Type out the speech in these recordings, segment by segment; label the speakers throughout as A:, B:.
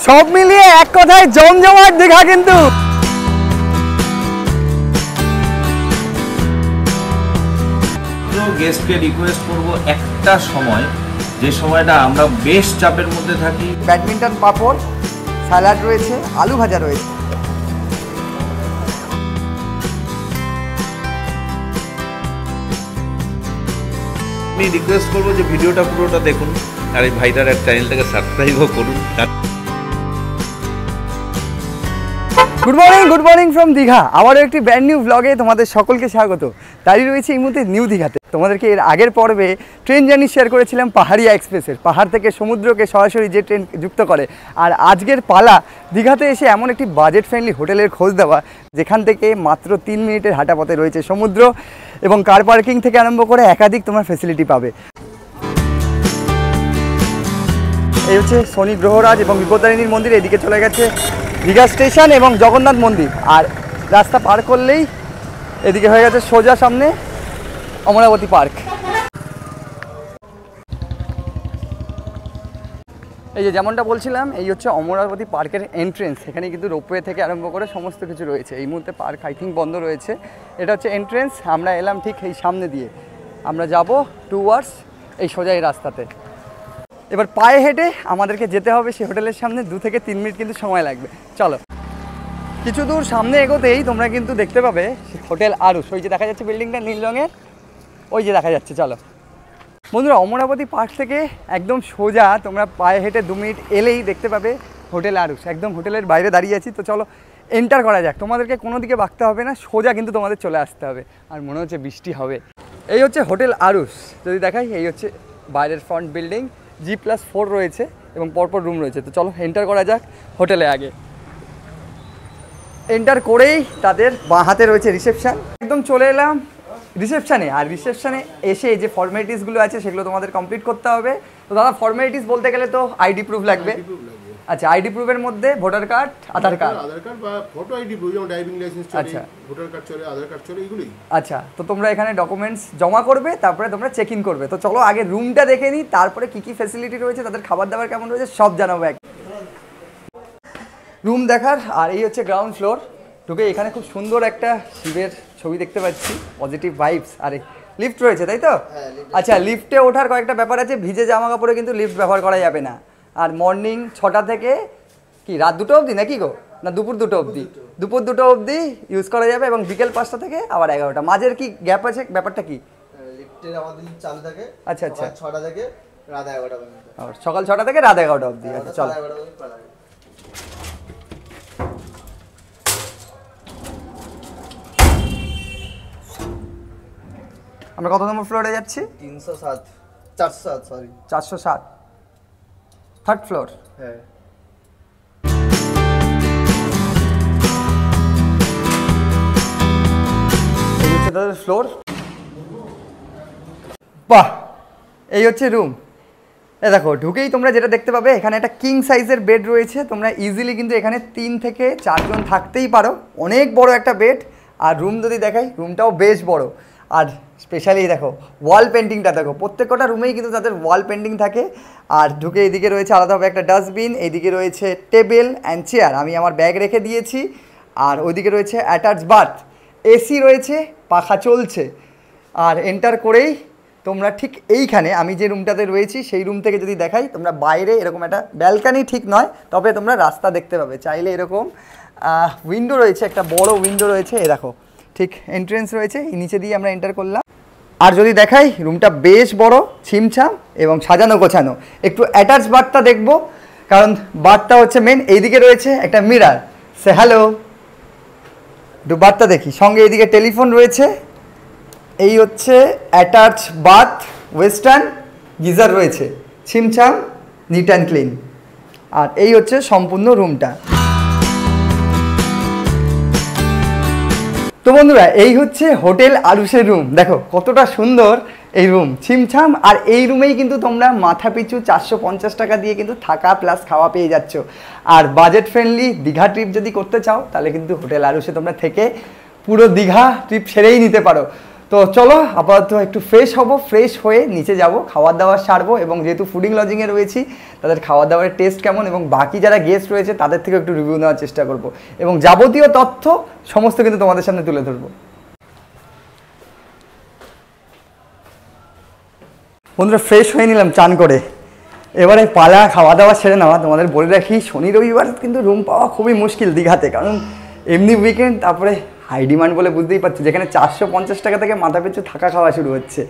A: সব মিলিয়ে এক কথায় জমজমাট দীঘা কিন্তু।
B: গেস্টকে রিকোয়েস্ট করব একটা সময়, যে সময়টা আমরা বেশ চাপের মধ্যে থাকি,
A: ব্যাডমিন্টন পাপড়, স্যালাড রয়েছে, আলু ভাজা রয়েছে।
B: আমি রিকোয়েস্ট করবো যে ভিডিওটা পুরোটা দেখুন, আর এই ভাইটার চ্যানেলটাকে সাবস্ক্রাইবও করুন।
A: Good morning from Digha. আবারও একটি ব্র্যান্ড নিউ ব্লগে তোমাদের সকলকে স্বাগত। দাঁড়িয়ে রয়েছে এই মুহূর্তে নিউ দীঘাতে। তোমাদেরকে এর আগের পর্বে ট্রেন জার্নি শেয়ার করেছিলাম পাহাড়িয়া এক্সপ্রেসের, পাহাড় থেকে সমুদ্রকে সরাসরি যে ট্রেন যুক্ত করে। আর আজকের পালা দীঘাতে এসে এমন একটি বাজেট ফ্রেন্ডলি হোটেলের খোঁজ দেওয়া, যেখান থেকে মাত্র 3 মিনিটের হাঁটা পথে রয়েছে সমুদ্র এবং কার পার্কিং থেকে আরম্ভ করে একাধিক তোমার ফেসিলিটি পাবে। এই হচ্ছে শনি গ্রহরাজ এবং বিপত্তারিণীর মন্দির। এদিকে চলে গেছে দীঘা স্টেশন এবং জগন্নাথ মন্দির। আর রাস্তা পার করলেই এদিকে হয়ে গেছে সোজা সামনে অমরাবতী পার্ক। এই যে যেমনটা বলছিলাম, এই হচ্ছে অমরাবতী পার্কের এন্ট্রেন্স। এখানে কিন্তু রোপওয়ে থেকে আরম্ভ করে সমস্ত কিছু রয়েছে। এই মুহূর্তে পার্ক আই থিঙ্ক বন্ধ রয়েছে। এটা হচ্ছে এন্ট্রেন্স। আমরা এলাম ঠিক এই সামনে দিয়ে, আমরা যাব টুয়ার্ডস এই সোজা এই রাস্তাতে। এবার পায়ে হেঁটে আমাদেরকে যেতে হবে সেই হোটেলের সামনে। 2 থেকে 3 মিনিট কিন্তু সময় লাগবে। চলো, কিছু দূর সামনে এগোতেই তোমরা কিন্তু দেখতে পাবে হোটেল আরুষ। ওই যে দেখা যাচ্ছে বিল্ডিংটা নীল রঙের, ওই যে দেখা যাচ্ছে। চলো বন্ধুরা, অমরাবতী পার্ক থেকে একদম সোজা তোমরা পায়ে হেঁটে 2 মিনিট এলেই দেখতে পাবে হোটেল আরুষ। একদম হোটেলের বাইরে দাঁড়িয়ে আছি। তো চলো এন্টার করা যাক। তোমাদেরকে কোনো দিকে বাঁকতে হবে না, সোজা কিন্তু তোমাদের চলে আসতে হবে। আর মনে হচ্ছে বৃষ্টি হবে। এই হচ্ছে হোটেল আরুষ। যদি দেখাই, এই হচ্ছে বাইরের ফ্রন্ট বিল্ডিং। G+4 রয়েছে এবং পরপর রুম রয়েছে। তো চলো এন্টার করা যাক হোটেলে। আগে এন্টার করেই তাদের বাঁ হাতে রয়েছে রিসেপশান। একদম চলে এলাম রিসেপশানে। আর রিসেপশানে এসে যে ফর্মালিটিসগুলো আছে সেগুলো তোমাদের কমপ্লিট করতে হবে। তো দাদা, ফর্মালিটিস বলতে গেলে তো আইডি প্রুফ লাগবে। আচ্ছা, আইডি প্রুফের মধ্যে ভোটার কার্ড, আধার কার্ড
C: বা ফটো আইডি প্রুফ, যেমন ড্রাইভিং লাইসেন্স চলে,
A: আচ্ছা,
C: ভোটার কার্ড চলে, আধার কার্ড চলে, এগুলোই।
A: আচ্ছা, তো তোমরা এখানে ডকুমেন্টস জমা করবে, তারপরে তোমরা চেক ইন করবে। তো চলো আগে রুমটা দেখে নিই, তারপরে কী কী ফ্যাসিলিটি রয়েছে, তাদের খাবার দাবার কেমন রয়েছে সব জানাবো এক রুম দেখার। আর এই হচ্ছে গ্রাউন্ড ফ্লোর। ঢুকে এখানে খুব সুন্দর একটা শিবের ছবি দেখতে পাচ্ছি, পজিটিভ ভাইবস। আর লিফট রয়েছে, তাই তো? আচ্ছা, লিফটে ওঠার কয়েকটা ব্যাপার আছে। ভিজে জামা কাপড়ে কিন্তু লিফট ব্যবহার করা যাবে না। আর মর্নিং 6টা থেকে কি রাত 2টো অবধি নাকি গো, না দুপুর 2টো অবধি? দুপুর 2টো অবধি ইউজ করা যাবে এবং বিকেল 5টা থেকে আবার 11টা। মাঝের কি গ্যাপ আছে, ব্যাপারটা কি?
D: লিফটের আমাদের চালু থাকে
A: আচ্ছা আচ্ছা,
D: 6টা থেকে রাত 11টা পর্যন্ত।
A: আর সকাল 6টা থেকে রাত 11টা অবধি। আচ্ছা চলো, আমরা কত নম্বর ফ্লোরে যাচ্ছি?
D: 307 407 সরি
A: 407, থার্ড ফ্লোর।
D: হ্যাঁ,
A: এই হচ্ছে তাদের ফ্লোর। বাহ, এই হচ্ছে রুম। দেখো, ঢুকেই তোমরা যেটা দেখতে পাবে, এখানে একটা কিং সাইজের বেড রয়েছে। তোমরা ইজিলি কিন্তু এখানে 3 থেকে 4 জন থাকতেই পারো। অনেক বড় একটা বেড। আর রুম যদি দেখাই, রুমটাও বেশ বড়। আর স্পেশালি দেখো ওয়াল পেন্টিংটা দেখো, প্রত্যেকটা রুমেই কিন্তু তাদের ওয়াল পেন্টিং থাকে। আর ঢুকে এইদিকে রয়েছে আলাদাভাবে একটা ডাস্টবিন, এইদিকে রয়েছে টেবিল অ্যান্ড চেয়ার, আমি আমার ব্যাগ রেখে দিয়েছি। আর ওইদিকে রয়েছে অ্যাটাচ বাথ, এসি রয়েছে, পাখা চলছে। আর এন্টার করেই তোমরা ঠিক এইখানে আমি যে রুমটাতে রয়েছি সেই রুম থেকে যদি দেখাই, তোমরা বাইরে এরকম একটা ব্যালকানি ঠিক নয়, তবে তোমরা রাস্তা দেখতে পাবে। চাইলে এরকম উইন্ডো রয়েছে, একটা বড় উইন্ডো রয়েছে। এ দেখো, ঠিক এন্ট্রেন্স রয়েছে, এই নিচে দিয়ে আমরা এন্টার করলাম। আর যদি দেখাই, রুমটা বেশ বড়, ছিমছাম এবং সাজানো গোছানো। একটু অ্যাটাচ বাথটা দেখবো, কারণ বাথটা হচ্ছে মেন। এইদিকে রয়েছে একটা মিরার, সে হ্যালো, একটু বাথটা দেখি। সঙ্গে এইদিকে টেলিফোন রয়েছে। এই হচ্ছে অ্যাটাচ বাথ, ওয়েস্টার্ন গিজার রয়েছে, ছিমছাম, নিট অ্যান্ড ক্লিন। আর এই হচ্ছে সম্পূর্ণ রুমটা। তো বন্ধুরা, এই হচ্ছে হোটেল আরুষের রুম। দেখো কতটা সুন্দর এই রুম, ছিমছাম। আর এই রুমেই কিন্তু তোমরা মাথা পিছু 450 টাকা দিয়ে কিন্তু থাকা প্লাস খাওয়া পেয়ে যাচ্ছ। আর বাজেট ফ্রেন্ডলি দীঘা ট্রিপ যদি করতে চাও, তাহলে কিন্তু হোটেল আরুষে তোমরা থেকে পুরো দীঘা ট্রিপ সেরেই নিতে পারো। তো চলো আপাতত একটু ফ্রেশ হব, ফ্রেশ হয়ে নিচে যাব, খাবার দাবার সারবো এবং যেহেতু ফুডিং লজিংয়ে রয়েছি তাদের খাবার দাবারের টেস্ট কেমন এবং বাকি যারা গেস্ট রয়েছে তাদের থেকে একটু রিভিউ নেওয়ার চেষ্টা করব এবং যাবতীয় তথ্য সমস্ত কিন্তু তোমাদের সামনে তুলে ধরবো। বন্ধুরা ফ্রেশ হয়ে নিলাম চান করে, এবারে পালা খাওয়া দাওয়া সেরে নেওয়া। তোমাদের বলে রাখি শনি রবিবার কিন্তু রুম পাওয়া খুবই মুশকিল দীঘাতে, কারণ এমনি উইকেন্ড, তারপরে হাই ডিমান্ড বলে বুঝতেই পারছি, যেখানে 450 টাকা থেকে মাথা পিছু থাকা খাওয়া শুরু হচ্ছে।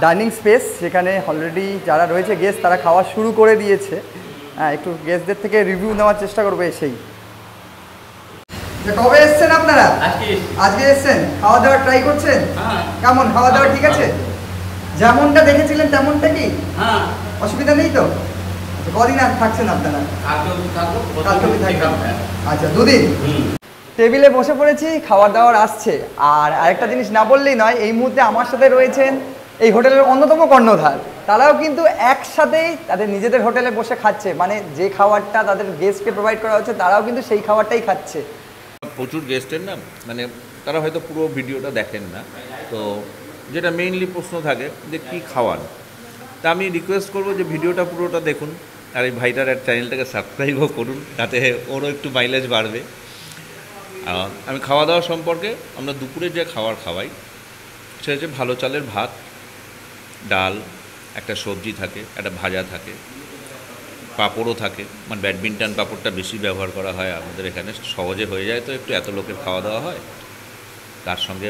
A: ডাইনিং স্পেস সেখানে অলরেডি যারা রয়েছে গেস্ট তারা খাওয়া শুরু করে দিয়েছে। হ্যাঁ, একটু গেস্টদের থেকে রিভিউ নেওয়ার চেষ্টা করবো এসেই। কবে এসছেন আপনারা? আজকে এসছেন, খাওয়া দাওয়া ট্রাই করছেন? কেমন খাওয়া দাওয়া ঠিক আছে? যেমনটা দেখেছিলেন তেমনটা কি? অসুবিধা নেই তো? কদিন আর থাকছেন আপনারা? আচ্ছা, 2 দিন। টেবিলে বসে পড়েছি, খাবার দাবার আসছে। আর আরেকটা জিনিস না বললেই নয়, এই মুহূর্তে আমার সাথে রয়েছেন এই হোটেলের অন্যতম কর্ণধার। তারাও কিন্তু একসাথেই তাদের নিজেদের হোটেলে বসে খাচ্ছে, মানে যে খাবারটা তাদের গেস্টকে প্রোভাইড করা হচ্ছে তারাও কিন্তু সেই খাবারটাই খাচ্ছে।
B: প্রচুর গেস্টের না, মানে তারা হয়তো পুরো ভিডিওটা দেখেন না, তো যেটা মেইনলি প্রশ্ন থাকে যে কী খাওয়ান, তা আমি রিকোয়েস্ট করবো যে ভিডিওটা পুরোটা দেখুন আর এই ভাইটার চ্যানেলটাকে সাবস্ক্রাইবও করুন, তাতে ওরও একটু মাইলেজ বাড়বে। আমি খাওয়া দাওয়া সম্পর্কে, আমরা দুপুরে যে খাবার খাওয়াই সেটা হচ্ছে ভালো চালের ভাত, ডাল, একটা সবজি থাকে, একটা ভাজা থাকে, পাঁপড়ও থাকে, মানে ব্যাডমিন্টন পাঁপড়টা বেশি ব্যবহার করা হয় আমাদের এখানে, সহজে হয়ে যায় তো, একটু এত লোকের খাওয়া দাওয়া হয়। তার সঙ্গে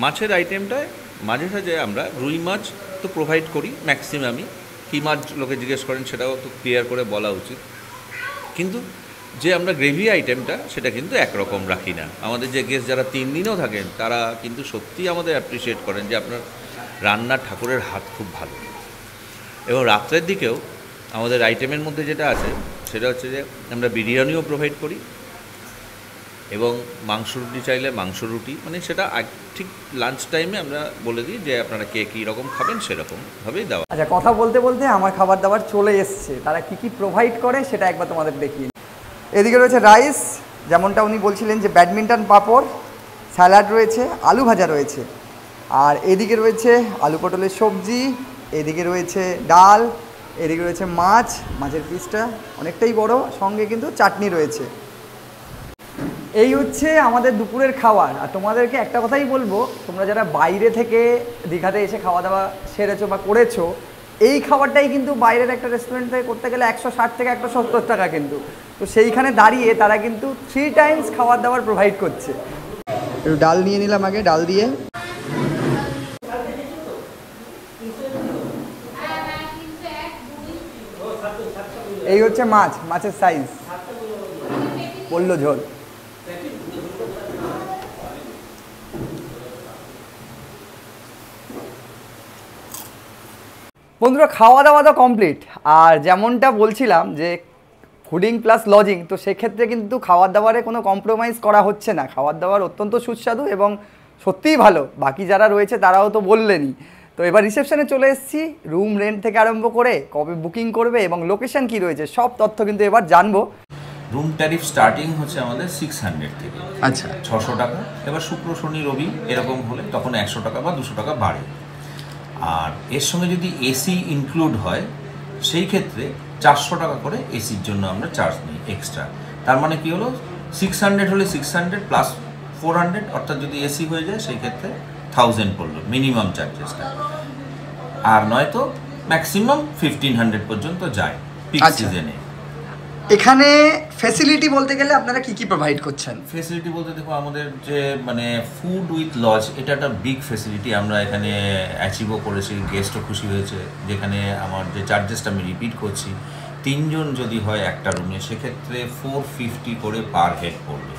B: মাছের আইটেমটায় মাঝে সাঝে আমরা রুই মাছ তো প্রোভাইড করি ম্যাক্সিমামই, কী মাছ লোকে জিজ্ঞেস করেন সেটাও তো ক্লিয়ার করে বলা উচিত, কিন্তু যে আমরা গ্রেভি আইটেমটা সেটা কিন্তু একরকম রাখি না। আমাদের যে গেস্ট যারা 3 দিনও থাকেন তারা কিন্তু সত্যিই আমাদের অ্যাপ্রিসিয়েট করেন যে আপনার রান্নার ঠাকুরের হাত খুব ভালো। এবং রাত্রের দিকেও আমাদের আইটেমের মধ্যে যেটা আছে সেটা হচ্ছে যে আমরা বিরিয়ানিও প্রোভাইড করি এবং মাংস রুটি চাইলে মাংস রুটি, মানে সেটা ঠিক লাঞ্চ টাইমে আমরা বলে দিই যে আপনারা কে কী রকম খাবেন সেরকমভাবেই দেওয়া।
A: আচ্ছা, কথা বলতে বলতে আমার খাবার দাবার চলে এসছে, তারা কি কি প্রোভাইড করে সেটা একবার তোমাদের দেখিয়ে। এদিকে রয়েছে রাইস, যেমনটা উনি বলছিলেন যে ব্যাডমিন্টন পাঁপড়, স্যালাড রয়েছে, আলু ভাজা রয়েছে, আর এদিকে রয়েছে আলু পটলের সবজি, এদিকে রয়েছে ডাল, এদিকে রয়েছে মাছের পিসটা অনেকটাই বড়, সঙ্গে কিন্তু চাটনি রয়েছে। এই হচ্ছে আমাদের দুপুরের খাবার। আর তোমাদেরকে একটা কথাই বলবো, তোমরা যারা বাইরে থেকে দীঘাতে এসে খাওয়া দাওয়া সেরেছো বা করেছো, এই খাবারটাই কিন্তু বাইরের একটা রেস্টুরেন্ট থেকে করতে গেলে 160 থেকে 170 টাকা, কিন্তু তো সেইখানে দাঁড়িয়ে তারা কিন্তু 3 টাইমস খাবার দাবার প্রোভাইড করছে। একটু ডাল নিয়ে নিলাম আগে, ডাল দিয়ে। এই হচ্ছে মাছের সাইজ, পড়লো ঝোল। বন্ধুরা খাওয়া দাওয়া তো কমপ্লিট, আর যেমনটা বলছিলাম যে ফুডিং প্লাস লজিং, তো সেক্ষেত্রে কিন্তু খাবার দাবারে কোনো কম্প্রোমাইজ করা হচ্ছে না। খাবার দাবার অত্যন্ত সুস্বাদু এবং সত্যিই ভালো, বাকি যারা রয়েছে তারাও তো বললেনই। তো এবার রিসেপশনে চলে এসেছি, রুম রেন্ট থেকে আরম্ভ করে কবে বুকিং করবে এবং লোকেশন কি রয়েছে সব তথ্য কিন্তু এবার জানবো।
B: রুম ট্যারিফ স্টার্টিং হচ্ছে আমাদের 600 থেকে,
A: আচ্ছা
B: 600 টাকা। এবার শুক্র শনি রবি এরকম হলে তখন 100 টাকা বা 200 টাকা বাড়ে। আর এর সঙ্গে যদি এসি ইনক্লুড হয় সেই ক্ষেত্রে 400 টাকা করে এসির জন্য আমরা চার্জ নিই এক্সট্রা। তার মানে কি হলো, 600 হলে 600 প্লাস 400, অর্থাৎ যদি এসি হয়ে যায় সেই ক্ষেত্রে 1000 পড়লো মিনিমাম চার্জেসটা, আর নয়তো ম্যাক্সিমাম 1500 পর্যন্ত যায় পিক সিজনে।
A: এখানে ফ্যাসিলিটি বলতে গেলে আপনারা কি কি প্রোভাইড করছেন?
B: ফ্যাসিলিটি বলতে দেখো, আমাদের যে মানে ফুড উইথ লজ, এটা একটা বিগ ফ্যাসিলিটি আমরা এখানে অ্যাচিভও করেছি, গেস্টও খুশি হয়েছে। যেখানে আমার যে চার্জেসটা আমি রিপিট করছি, 3 জন যদি হয় একটা রুমে সেক্ষেত্রে 450 করে পার হেড পড়বে,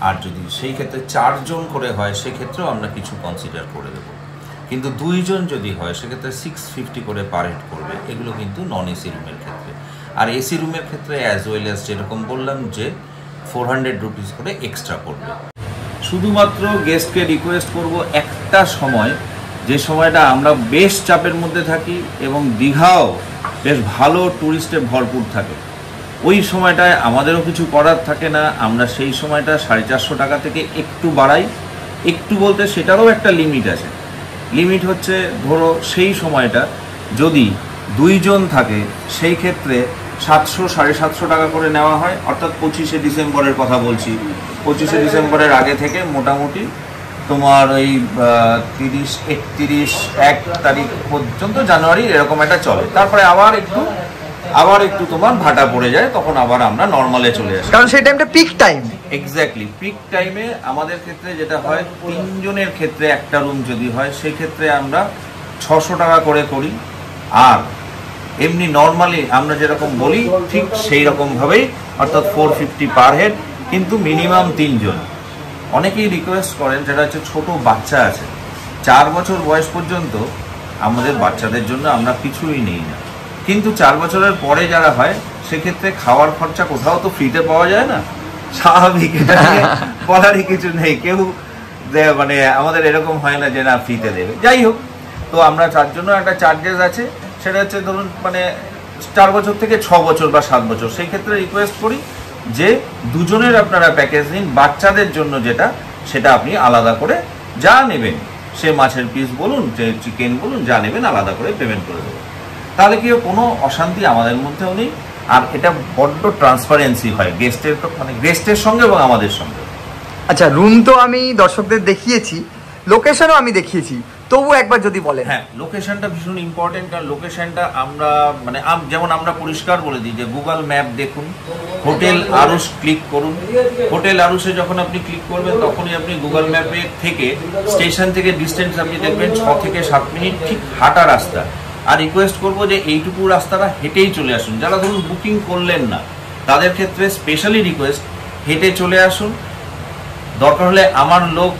B: আর যদি সেই ক্ষেত্রে 4 জন করে হয় সেক্ষেত্রেও আমরা কিছু কনসিডার করে দেবো, কিন্তু 2 জন যদি হয় সেক্ষেত্রে 650 করে পার হেড পড়বে। এগুলো কিন্তু নন এসি রুমের ক্ষেত্রে। আর এসি রুমের ক্ষেত্রে অ্যাজ ওয়েল অ্যাজ যেরকম বললাম যে 400 রুপিস করে এক্সট্রা পড়বে। শুধুমাত্র গেস্টকে রিকোয়েস্ট করব, একটা সময় যে সময়টা আমরা বেশ চাপের মধ্যে থাকি এবং দীঘাও বেশ ভালো ট্যুরিস্টে ভরপুর থাকে, ওই সময়টায় আমাদেরও কিছু করার থাকে না, আমরা সেই সময়টা 450 টাকা থেকে একটু বাড়াই একটু বলতে সেটারও একটা লিমিট আছে। লিমিট হচ্ছে ধরো সেই সময়টা যদি 2 জন থাকে সেই ক্ষেত্রে 700-750 টাকা করে নেওয়া হয়, অর্থাৎ 25শে ডিসেম্বরের কথা বলছি। 25শে ডিসেম্বরের আগে থেকে মোটামুটি তোমার ওই 30-31 তারিখ পর্যন্ত জানুয়ারি এরকম একটা চলে, তারপরে আবার একটু তোমার ভাটা পড়ে যায়, তখন আবার আমরা নর্মালে চলে আসি,
A: কারণ সেই টাইমটা পিক টাইম।
B: এক্স্যাক্টলি পিক টাইমে আমাদের ক্ষেত্রে যেটা হয় 3 জনের ক্ষেত্রে একটা রুম যদি হয় সেই ক্ষেত্রে আমরা 600 টাকা করে করি। আর এমনি নর্মালি আমরা যেরকম বলি ঠিক সেই রকমভাবেই, অর্থাৎ 450 পার হেড, কিন্তু মিনিমাম 3 জন। অনেকেই রিকোয়েস্ট করেন যেটা হচ্ছে ছোট বাচ্চা আছে, 4 বছর বয়স পর্যন্ত আমাদের বাচ্চাদের জন্য আমরা কিছুই নেই না, কিন্তু 4 বছরের পরে যারা হয় সেক্ষেত্রে খাওয়ার খরচা কোথাও তো ফ্রিতে পাওয়া যায় না, স্বাভাবিক, এটা নিয়ে বলারই কিছু নেই। কেউ মানে আমাদের এরকম হয় না যে না ফ্রিতে দেবে। যাই হোক, তো আমরা তার জন্য একটা চার্জেস আছে, সেটা হচ্ছে ধরুন মানে 4 বছর থেকে 6 বছর বা 7 বছর। সেই ক্ষেত্রে রিকোয়েস্ট করি যে 2 জনের আপনারা প্যাকেজ নিন, বাচ্চাদের জন্য যেটা সেটা আপনি আলাদা করে যা নেবেন, সে মাছের পিস বলুন, যে চিকেন বলুন, যা নেবেন আলাদা করে পেমেন্ট করে দেবেন। তাহলে কি কোনো অশান্তি আমাদের মধ্যেও নেই, আর এটা বড্ড ট্রান্সপারেন্সি হয় গেস্টের, মানে গেস্টের সঙ্গে এবং আমাদের সঙ্গে।
A: আচ্ছা, রুম তো আমি দর্শকদের দেখিয়েছি, লোকেশনও আমি দেখিয়েছি, তবু একবার যদি বলেন।
B: হ্যাঁ, লোকেশনটা ভীষণ ইম্পর্টেন্ট, কারণ লোকেশনটা আমরা মানে যেমন আমরা পরিষ্কার বলে দিই যে গুগল ম্যাপ দেখুন, হোটেল আরুষ ক্লিক করুন। হোটেল আরুষে যখন আপনি ক্লিক করবেন তখনই আপনি গুগল ম্যাপে থেকে স্টেশন থেকে ডিস্টেন্স আপনি দেখবেন 6 থেকে 7 মিনিট ঠিক হাঁটা রাস্তা। আর রিকোয়েস্ট করবো যে এইটুকু রাস্তাটা হেঁটেই চলে আসুন। যারা ধরুন বুকিং করলেন না তাদের ক্ষেত্রে স্পেশালি রিকোয়েস্ট, হেঁটে চলে আসুন। দরকার হলে আমার লোক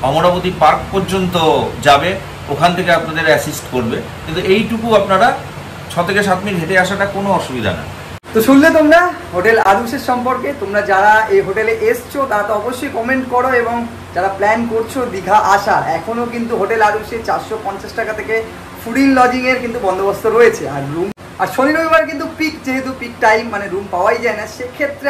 B: অমরাবতী পার্ক পর্যন্ত যাবে, ওখান থেকে আপনাদের অ্যাসিস্ট করবে, কিন্তু এইটুকু আপনারা 6 থেকে 7 মিনিট হেঁটে আসাটা কোনো অসুবিধা না।
A: তো শুনলে তোমরা হোটেল আরুষের সম্পর্কে। তোমরা যারা এই হোটেলে এসছো তারা তো অবশ্যই কমেন্ট করো, এবং যারা প্ল্যান করছো দীঘা আসার, এখনও কিন্তু হোটেল আরুষে 450 টাকা থেকে ফুড ইন লজিংয়ের কিন্তু বন্দোবস্ত রয়েছে। আর রুম, আর শনি রবিবার কিন্তু পিক, যেহেতু পিক টাইম মানে রুম পাওয়াই যায় না, সেক্ষেত্রে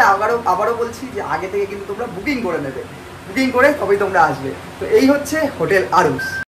A: আবারও বলছি যে আগে থেকে কিন্তু তোমরা বুকিং করে নেবে, বুকিং করে তবেই তোমরা আসবে। তো এই হচ্ছে হোটেল আরুষ।